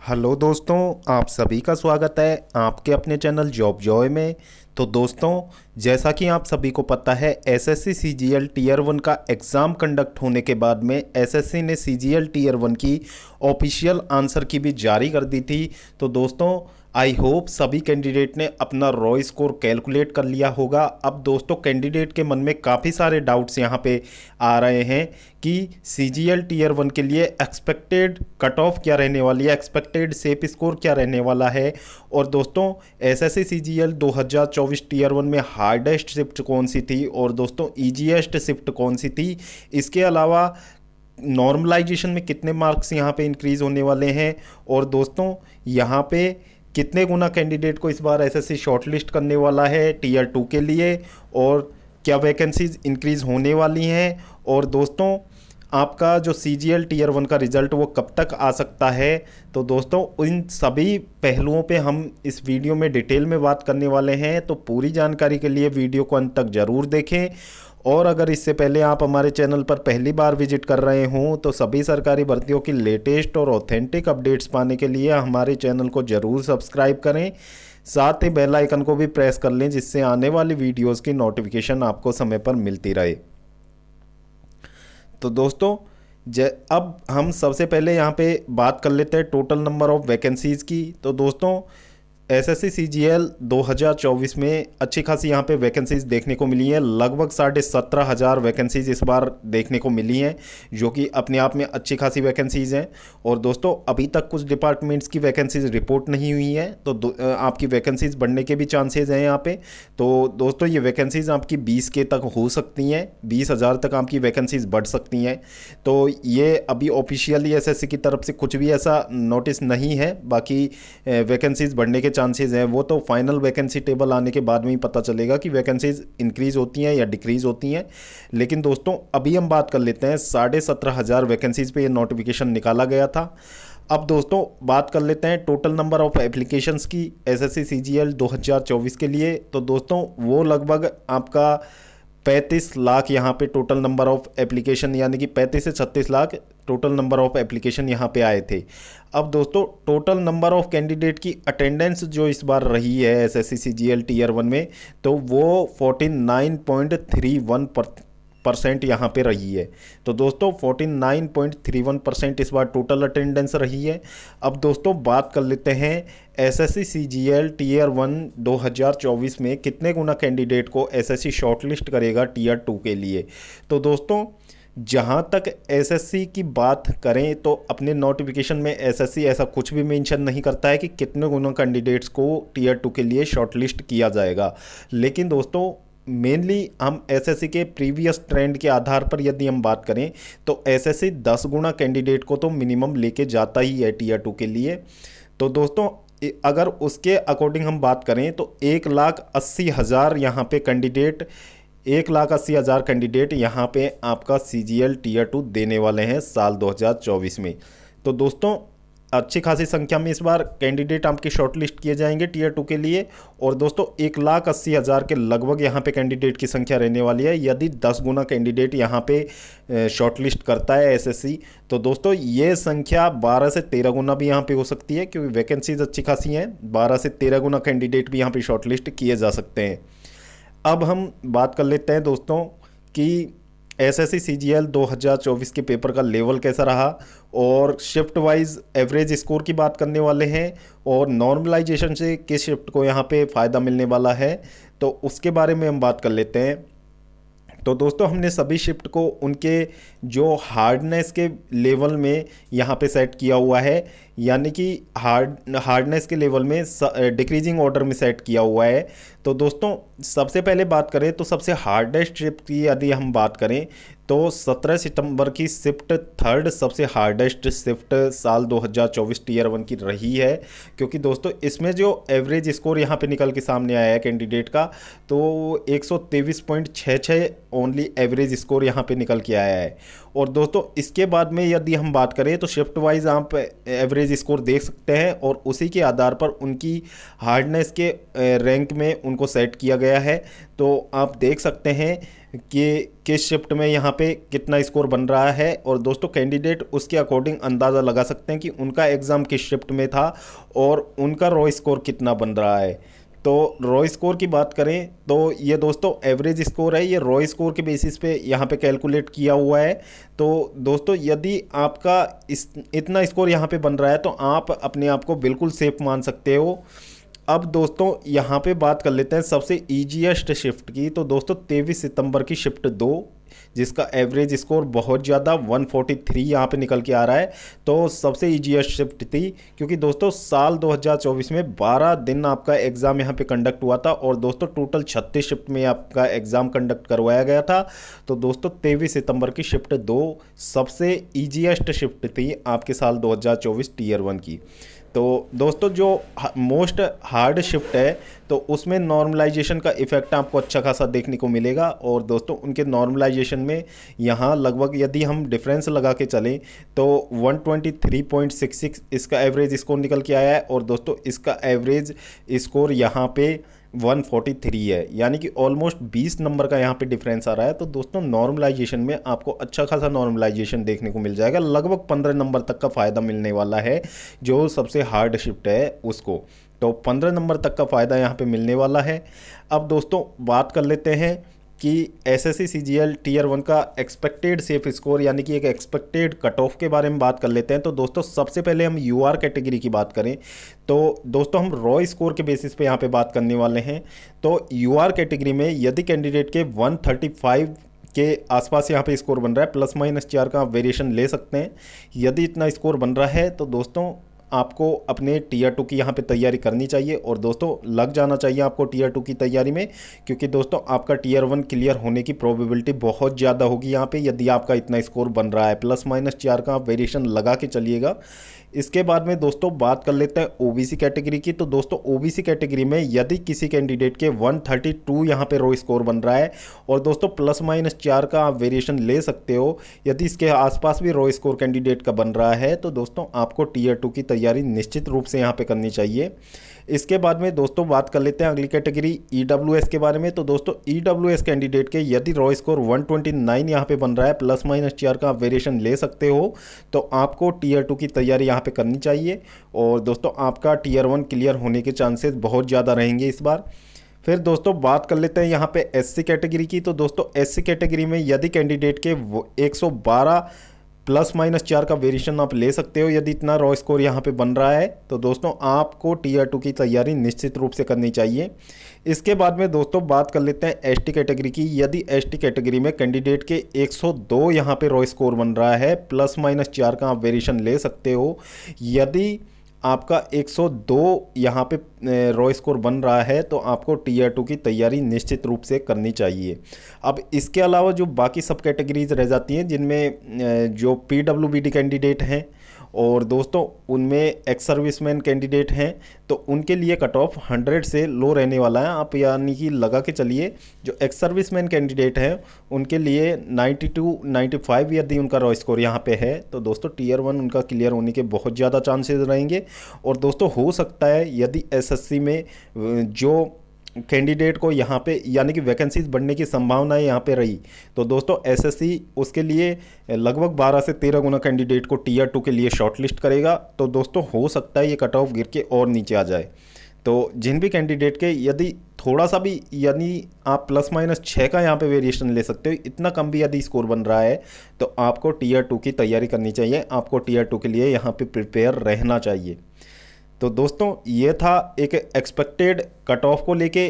Hello दोस्तों, आप सभी का स्वागत है आपके अपने चैनल जॉब जॉय में। तो दोस्तों, जैसा कि आप सभी को पता है, एसएससी सीजीएल टीयर 1 का एग्ज़ाम कंडक्ट होने के बाद में एसएससी ने सीजीएल टीयर 1 की ऑफिशियल आंसर की भी जारी कर दी थी। तो दोस्तों, आई होप सभी कैंडिडेट ने अपना रॉ स्कोर कैलकुलेट कर लिया होगा। अब दोस्तों, कैंडिडेट के मन में काफ़ी सारे डाउट्स यहाँ पे आ रहे हैं कि सीजीएल टीयर 1 के लिए एक्सपेक्टेड कट ऑफ क्या रहने वाली है, एक्सपेक्टेड सेफ स्कोर क्या रहने वाला है। और दोस्तों, एसएससी सीजीएल 2024 टीयर 1 में हार्डेस्ट शिफ्ट कौन सी थी और दोस्तों ईजीएस्ट शिफ्ट कौन सी थी। इसके अलावा नॉर्मलाइजेशन में कितने मार्क्स यहाँ पे इंक्रीज़ होने वाले हैं और दोस्तों यहाँ पे कितने गुना कैंडिडेट को इस बार एसएससी शॉर्टलिस्ट करने वाला है टीयर 2 के लिए, और क्या वैकेंसीज इंक्रीज़ होने वाली हैं। और दोस्तों, आपका जो सीजीएल टीयर 1 का रिज़ल्ट वो कब तक आ सकता है। तो दोस्तों, इन सभी पहलुओं पे हम इस वीडियो में डिटेल में बात करने वाले हैं। तो पूरी जानकारी के लिए वीडियो को अंत तक ज़रूर देखें। और अगर इससे पहले आप हमारे चैनल पर पहली बार विजिट कर रहे हों तो सभी सरकारी भर्तियों की लेटेस्ट और ऑथेंटिक अपडेट्स पाने के लिए हमारे चैनल को ज़रूर सब्सक्राइब करें। साथ ही बेल आइकन को भी प्रेस कर लें, जिससे आने वाली वीडियोस की नोटिफिकेशन आपको समय पर मिलती रहे। तो दोस्तों, अब हम सबसे पहले यहाँ पे बात कर लेते हैं टोटल नंबर ऑफ़ वैकेंसीज़ की। तो दोस्तों, एसएससी सीजीएल 2024 में अच्छी खासी यहाँ पे वैकेंसीज़ देखने को मिली हैं। लगभग 17,500 वैकेंसीज़ इस बार देखने को मिली हैं, जो कि अपने आप में अच्छी खासी वैकेंसीज़ हैं। और दोस्तों, अभी तक कुछ डिपार्टमेंट्स की वैकेंसीज़ रिपोर्ट नहीं हुई हैं, तो आपकी वैकेंसीज़ बढ़ने के भी चांसेज़ हैं यहाँ पे। तो दोस्तों, ये वैकेंसीज़ आपकी 20 के तक हो सकती हैं, 20,000 तक आपकी वैकेंसीज़ बढ़ सकती हैं। तो ये अभी ऑफिशियली एसएससी की तरफ से कुछ भी ऐसा नोटिस नहीं है। बाकी वैकेंसीज़ बढ़ने के चांसेस हैं वो तो फाइनल वैकेंसी टेबल आने के बाद में ही पता चलेगा कि वैकेंसीज इंक्रीज होती हैं या डिक्रीज होती हैं। लेकिन दोस्तों, अभी हम बात कर लेते हैं 17,500 वैकेंसीज पे ये नोटिफिकेशन निकाला गया था। अब दोस्तों, बात कर लेते हैं टोटल नंबर ऑफ एप्लीकेशंस की एसएससी सीजीएल 2024 के लिए। तो दोस्तों, वो लगभग आपका 35 लाख यहाँ पे टोटल नंबर ऑफ़ एप्लीकेशन, यानी कि 35 से 36 lakh total number of application यहाँ पे आए थे। अब दोस्तों, टोटल नंबर ऑफ़ कैंडिडेट की अटेंडेंस जो इस बार रही है एसएससी सीजीएल टीयर 1 में, तो वो 49.31% यहाँ पे रही है। तो दोस्तों, 49.31% इस बार टोटल अटेंडेंस रही है। अब दोस्तों, बात कर लेते हैं एसएससी सीजीएल टीयर 1 2024 में कितने गुना कैंडिडेट को एसएससी शॉर्टलिस्ट करेगा टीयर 2 के लिए। तो दोस्तों, जहाँ तक एसएससी की बात करें तो अपने नोटिफिकेशन में एसएससी ऐसा कुछ भी मेंशन नहीं करता है कि कितने गुना कैंडिडेट्स को टीयर 2 के लिए शॉर्टलिस्ट किया जाएगा। लेकिन दोस्तों, मेनली हम एसएससी के प्रीवियस ट्रेंड के आधार पर यदि हम बात करें तो एसएससी 10 गुना कैंडिडेट को तो मिनिमम लेके जाता ही है टीयर 2 के लिए। तो दोस्तों, अगर उसके अकॉर्डिंग हम बात करें तो 1,80,000 यहाँ पे कैंडिडेट 1,80,000 कैंडिडेट यहाँ पे आपका सीजीएल टीयर 2 देने वाले हैं साल 2024 में। तो दोस्तों, अच्छी खासी संख्या में इस बार कैंडिडेट आपके शॉर्टलिस्ट किए जाएंगे टीयर 2 के लिए। और दोस्तों, 1,80,000 के लगभग यहाँ पे कैंडिडेट की संख्या रहने वाली है यदि 10 गुना कैंडिडेट यहाँ पे शॉर्टलिस्ट करता है एसएससी। तो दोस्तों, ये संख्या 12 से 13 गुना भी यहाँ पे हो सकती है, क्योंकि वैकेंसीज अच्छी खासी हैं। 12 से 13 गुना कैंडिडेट भी यहाँ पे शॉर्टलिस्ट किए जा सकते हैं। अब हम बात कर लेते हैं दोस्तों कि एसएससी सीजीएल 2024 के पेपर का लेवल कैसा रहा, और शिफ्ट वाइज एवरेज स्कोर की बात करने वाले हैं, और नॉर्मलाइजेशन से किस शिफ्ट को यहाँ पे फ़ायदा मिलने वाला है, तो उसके बारे में हम बात कर लेते हैं। तो दोस्तों, हमने सभी शिफ्ट को उनके जो हार्डनेस के लेवल में यहाँ पे सेट किया हुआ है, यानी कि हार्डनेस के लेवल में डिक्रीजिंग ऑर्डर में सेट किया हुआ है। तो दोस्तों, सबसे पहले बात करें तो सबसे हार्डेस्ट शिफ्ट की यदि हम बात करें तो 17 सितंबर की शिफ्ट 3rd सबसे हार्डेस्ट शिफ्ट साल 2024 टीयर 1 की रही है। क्योंकि दोस्तों, इसमें जो एवरेज स्कोर यहाँ पे निकल के सामने आया है कैंडिडेट का, तो 123.66 ओनली एवरेज स्कोर यहाँ पे निकल के आया है। और दोस्तों, इसके बाद में यदि हम बात करें तो शिफ्ट वाइज आप एवरेज स्कोर देख सकते हैं, और उसी के आधार पर उनकी हार्डनेस के रैंक में उनको सेट किया गया है। तो आप देख सकते हैं कि किस शिफ्ट में यहाँ पे कितना स्कोर बन रहा है, और दोस्तों कैंडिडेट उसके अकॉर्डिंग अंदाज़ा लगा सकते हैं कि उनका एग्ज़ाम किस शिफ्ट में था और उनका रॉ स्कोर कितना बन रहा है। तो रॉ स्कोर की बात करें तो ये दोस्तों एवरेज स्कोर है, ये रॉ स्कोर के बेसिस पे यहाँ पे कैलकुलेट किया हुआ है। तो दोस्तों यदि आपका इतना स्कोर यहाँ पे बन रहा है तो आप अपने आप को बिल्कुल सेफ मान सकते हो। अब दोस्तों यहाँ पे बात कर लेते हैं सबसे ईजीएस्ट शिफ्ट की। तो दोस्तों 23 सितंबर की शिफ्ट 2, जिसका एवरेज स्कोर बहुत ज़्यादा 143 यहाँ पे निकल के आ रहा है, तो सबसे ईजीएस्ट शिफ्ट थी, क्योंकि दोस्तों साल 2024 में 12 दिन आपका एग्ज़ाम यहाँ पे कंडक्ट हुआ था और दोस्तों टोटल 36 शिफ्ट में आपका एग्ज़ाम कंडक्ट करवाया गया था। तो दोस्तों 23 सितंबर की शिफ्ट 2 सबसे ईजीएस्ट शिफ्ट थी आपके साल 2024 टीयर 1 की। तो दोस्तों जो मोस्ट हार्ड शिफ्ट है तो उसमें नॉर्मलाइजेशन का इफ़ेक्ट आपको अच्छा खासा देखने को मिलेगा, और दोस्तों उनके नॉर्मलाइजेशन में यहाँ लगभग यदि हम डिफरेंस लगा के चलें तो 123.66 इसका एवरेज स्कोर निकल के आया है, और दोस्तों इसका एवरेज स्कोर यहाँ पे 143 है, यानी कि ऑलमोस्ट 20 नंबर का यहाँ पे डिफरेंस आ रहा है। तो दोस्तों नॉर्मलाइजेशन में आपको अच्छा खासा नॉर्मलाइजेशन देखने को मिल जाएगा, लगभग 15 नंबर तक का फ़ायदा मिलने वाला है जो सबसे हार्ड शिफ्ट है उसको। तो 15 नंबर तक का फ़ायदा यहाँ पे मिलने वाला है। अब दोस्तों बात कर लेते हैं कि एसएससी सीजीएल टीयर 1 का एक्सपेक्टेड सेफ स्कोर, यानी कि एक एक्सपेक्टेड कट ऑफ के बारे में बात कर लेते हैं। तो दोस्तों सबसे पहले हम यूआर कैटेगरी की बात करें तो दोस्तों हम रॉ स्कोर के बेसिस पे यहाँ पे बात करने वाले हैं। तो यूआर कैटेगरी में यदि कैंडिडेट के 135 के आसपास यहाँ पे स्कोर बन रहा है, प्लस माइनस 4 का वेरिएशन ले सकते हैं, यदि इतना स्कोर बन रहा है तो दोस्तों आपको अपने टीयर 2 की यहाँ पे तैयारी करनी चाहिए, और दोस्तों लग जाना चाहिए आपको टीयर 2 की तैयारी में, क्योंकि दोस्तों आपका टीयर 1 क्लियर होने की प्रोबेबिलिटी बहुत ज़्यादा होगी यहाँ पे यदि आपका इतना स्कोर बन रहा है। प्लस माइनस 4 का वेरिएशन लगा के चलिएगा। इसके बाद में दोस्तों बात कर लेते हैं ओबीसी कैटेगरी की। तो दोस्तों ओबीसी कैटेगरी में यदि किसी कैंडिडेट के 132 यहाँ पे रो स्कोर बन रहा है, और दोस्तों प्लस माइनस 4 का आप वेरिएशन ले सकते हो, यदि इसके आसपास भी रो स्कोर कैंडिडेट का बन रहा है तो दोस्तों आपको टीयर 2 की तैयारी निश्चित रूप से यहाँ पे करनी चाहिए। इसके बाद में दोस्तों बात कर लेते हैं अगली कैटेगरी ईडब्ल्यूएस के बारे में। तो दोस्तों ईडब्ल्यूएस कैंडिडेट के यदि रॉ स्कोर 129 यहाँ पे बन रहा है, प्लस माइनस 4 का आप वेरिएशन ले सकते हो, तो आपको टीयर 2 की तैयारी यहाँ पे करनी चाहिए, और दोस्तों आपका टीयर 1 क्लियर होने के चांसेस बहुत ज़्यादा रहेंगे इस बार। फिर दोस्तों बात कर लेते हैं यहाँ पे एससी कैटेगरी की। तो दोस्तों एससी कैटेगरी में यदि कैंडिडेट के 112 प्लस माइनस 4 का वेरिएशन आप ले सकते हो, यदि इतना रॉ स्कोर यहाँ पे बन रहा है तो दोस्तों आपको टीयर 2 की तैयारी निश्चित रूप से करनी चाहिए। इसके बाद में दोस्तों बात कर लेते हैं एसटी कैटेगरी की। यदि एसटी कैटेगरी में कैंडिडेट के 102 यहाँ पे रॉ स्कोर बन रहा है, प्लस माइनस 4 का आप वेरिएशन ले सकते हो, यदि आपका 102 यहाँ पे रॉ स्कोर बन रहा है तो आपको टीयर 2 की तैयारी निश्चित रूप से करनी चाहिए। अब इसके अलावा जो बाकी सब कैटेगरीज रह जाती हैं जिनमें जो पीडब्ल्यूबीडी कैंडिडेट हैं और दोस्तों उनमें एक्स सर्विसमैन कैंडिडेट हैं, तो उनके लिए कट ऑफ 100 से लो रहने वाला है। आप यानी कि लगा के चलिए जो एक्स सर्विसमैन कैंडिडेट हैं उनके लिए 92 95 यदि उनका रॉ स्कोर यहाँ पे है तो दोस्तों टीयर 1 उनका क्लियर होने के बहुत ज़्यादा चांसेस रहेंगे। और दोस्तों हो सकता है यदि एसएससी में जो कैंडिडेट को यहाँ पे यानी कि वैकेंसीज बढ़ने की संभावनाएं यहाँ पे रही तो दोस्तों एसएससी उसके लिए लगभग 12 से 13 गुना कैंडिडेट को टीयर 2 के लिए शॉर्टलिस्ट करेगा। तो दोस्तों हो सकता है ये कट ऑफ गिर के और नीचे आ जाए। तो जिन भी कैंडिडेट के यदि थोड़ा सा भी यानी आप प्लस माइनस 6 का यहाँ पे वेरिएशन ले सकते हो, इतना कम भी यदि स्कोर बन रहा है तो आपको टीयर 2 की तैयारी करनी चाहिए, आपको टीयर 2 के लिए यहाँ पे प्रिपेयर रहना चाहिए। तो दोस्तों ये था एक एक्सपेक्टेड कट ऑफ को लेके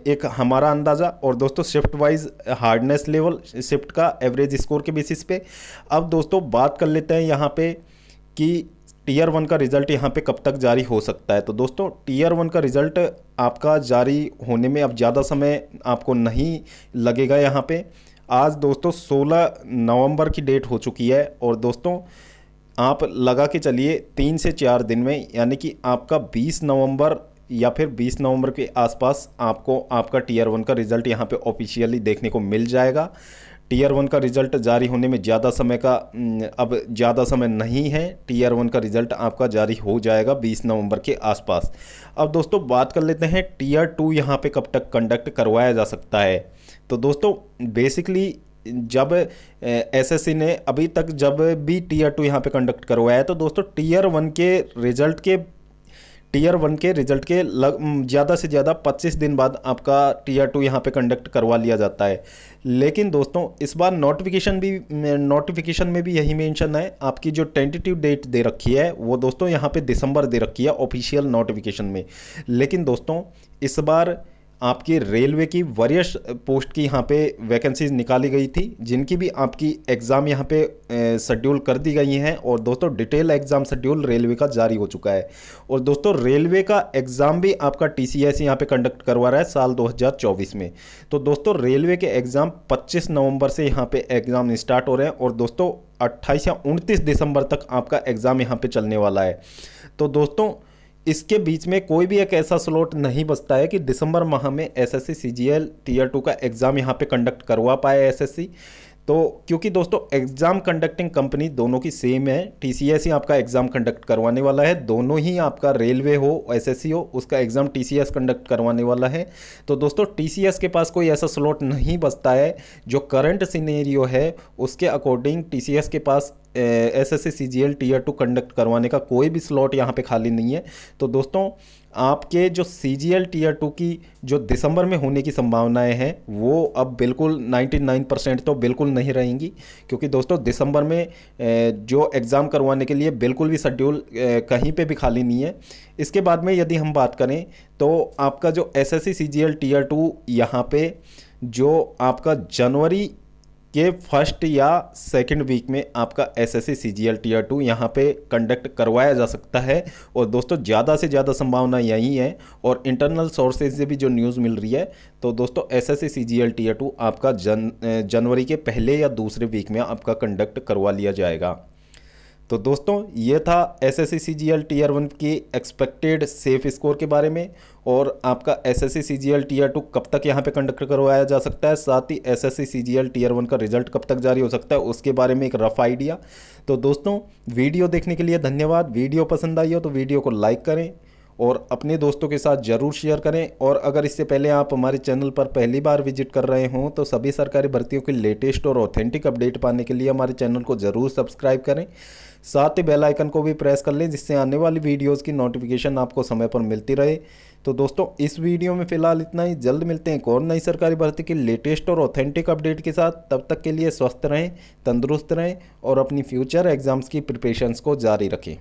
एक हमारा अंदाज़ा, और दोस्तों shift wise hardness level shift का एवरेज स्कोर के बेसिस पे। अब दोस्तों बात कर लेते हैं यहाँ पे कि टीयर 1 का रिज़ल्ट यहाँ पे कब तक जारी हो सकता है। तो दोस्तों टीयर 1 का रिज़ल्ट आपका जारी होने में अब ज़्यादा समय आपको नहीं लगेगा। यहाँ पे आज दोस्तों 16 नवंबर की डेट हो चुकी है, और दोस्तों आप लगा के चलिए 3 से 4 दिन में यानी कि आपका 20 नवंबर या फिर 20 नवंबर के आसपास आपको आपका टीयर 1 का रिज़ल्ट यहाँ पे ऑफिशियली देखने को मिल जाएगा। टीयर 1 का रिज़ल्ट जारी होने में ज़्यादा समय का अब ज़्यादा समय नहीं है। टीयर 1 का रिज़ल्ट आपका जारी हो जाएगा 20 नवंबर के आसपास। अब दोस्तों बात कर लेते हैं टीयर 2 यहाँ पे कब तक कंडक्ट करवाया जा सकता है। तो दोस्तों बेसिकली जब एसएससी ने अभी तक जब भी टीयर 2 यहाँ पे कंडक्ट करवाया है, तो दोस्तों टीयर 1 के रिजल्ट के ज़्यादा से ज़्यादा 25 दिन बाद आपका टीयर 2 यहाँ पे कंडक्ट करवा लिया जाता है। लेकिन दोस्तों इस बार नोटिफिकेशन में भी यही मेंशन है, आपकी जो टेंटेटिव डेट दे रखी है वो दोस्तों यहाँ पे दिसंबर दे रखी है ऑफिशियल नोटिफिकेशन में। लेकिन दोस्तों इस बार आपकी रेलवे की वरियस पोस्ट की यहाँ पे वैकेंसीज निकाली गई थी, जिनकी भी आपकी एग्ज़ाम यहाँ पे शेड्यूल कर दी गई हैं। और दोस्तों डिटेल एग्ज़ाम शेड्यूल रेलवे का जारी हो चुका है। और दोस्तों रेलवे का एग्ज़ाम भी आपका टीसीएस यहाँ पे कंडक्ट करवा रहा है साल 2024 में। तो दोस्तों रेलवे के एग्ज़ाम 25 नवंबर से यहाँ पे एग्ज़ाम स्टार्ट हो रहे हैं और दोस्तों 28 या 29 दिसंबर तक आपका एग्ज़ाम यहाँ पे चलने वाला है। तो दोस्तों इसके बीच में कोई भी एक ऐसा स्लॉट नहीं बचता है कि दिसंबर माह में एसएससी सीजीएल टीयर 2 का एग्ज़ाम यहाँ पे कंडक्ट करवा पाए एसएससी। तो क्योंकि दोस्तों एग्ज़ाम कंडक्टिंग कंपनी दोनों की सेम है, टीसीएस ही आपका एग्ज़ाम कंडक्ट करवाने वाला है। दोनों ही आपका रेलवे हो एसएससी हो, उसका एग्ज़ाम टीसीएस कंडक्ट करवाने वाला है। तो दोस्तों टीसीएस के पास कोई ऐसा स्लॉट नहीं बचता है। जो करंट सिनेरियो है उसके अकॉर्डिंग टीसीएस के पास एसएससी सीजीएल टीयर 2 कंडक्ट करवाने का कोई भी स्लॉट यहाँ पे खाली नहीं है। तो दोस्तों आपके जो सीजीएल टीयर 2 की जो दिसंबर में होने की संभावनाएं हैं वो अब बिल्कुल 99% तो बिल्कुल नहीं रहेंगी, क्योंकि दोस्तों दिसंबर में जो एग्ज़ाम करवाने के लिए बिल्कुल भी शेड्यूल कहीं पे भी खाली नहीं है। इसके बाद में यदि हम बात करें तो आपका जो एसएससी सीजीएल टीयर 2 यहाँ पे जो आपका जनवरी के फर्स्ट या सेकंड वीक में आपका एसएससी सीजीएल टीयर 2 यहाँ पे कंडक्ट करवाया जा सकता है। और दोस्तों ज़्यादा से ज़्यादा संभावना यही है और इंटरनल सोर्सेज से भी जो न्यूज़ मिल रही है, तो दोस्तों एसएससी सीजीएल टीयर 2 आपका जनवरी के पहले या दूसरे वीक में आपका कंडक्ट करवा लिया जाएगा। तो दोस्तों ये था एसएससी सीजीएल टीयर 1 की एक्सपेक्टेड सेफ स्कोर के बारे में, और आपका एसएससी सीजीएल टीयर 2 कब तक यहाँ पे कंडक्ट करवाया जा सकता है, साथ ही एसएससी सीजीएल टीयर 1 का रिजल्ट कब तक जारी हो सकता है, उसके बारे में एक रफ आइडिया। तो दोस्तों वीडियो देखने के लिए धन्यवाद। वीडियो पसंद आई हो तो वीडियो को लाइक करें और अपने दोस्तों के साथ ज़रूर शेयर करें। और अगर इससे पहले आप हमारे चैनल पर पहली बार विजिट कर रहे हों तो सभी सरकारी भर्तियों की लेटेस्ट और ऑथेंटिक अपडेट पाने के लिए हमारे चैनल को ज़रूर सब्सक्राइब करें। साथ ही बेल आइकन को भी प्रेस कर लें, जिससे आने वाली वीडियोस की नोटिफिकेशन आपको समय पर मिलती रहे। तो दोस्तों इस वीडियो में फ़िलहाल इतना ही। जल्द मिलते हैं एक और नई सरकारी भर्ती की लेटेस्ट और ऑथेंटिक अपडेट के साथ। तब तक के लिए स्वस्थ रहें, तंदुरुस्त रहें और अपनी फ्यूचर एग्ज़ाम्स की प्रिपरेशंस को जारी रखें।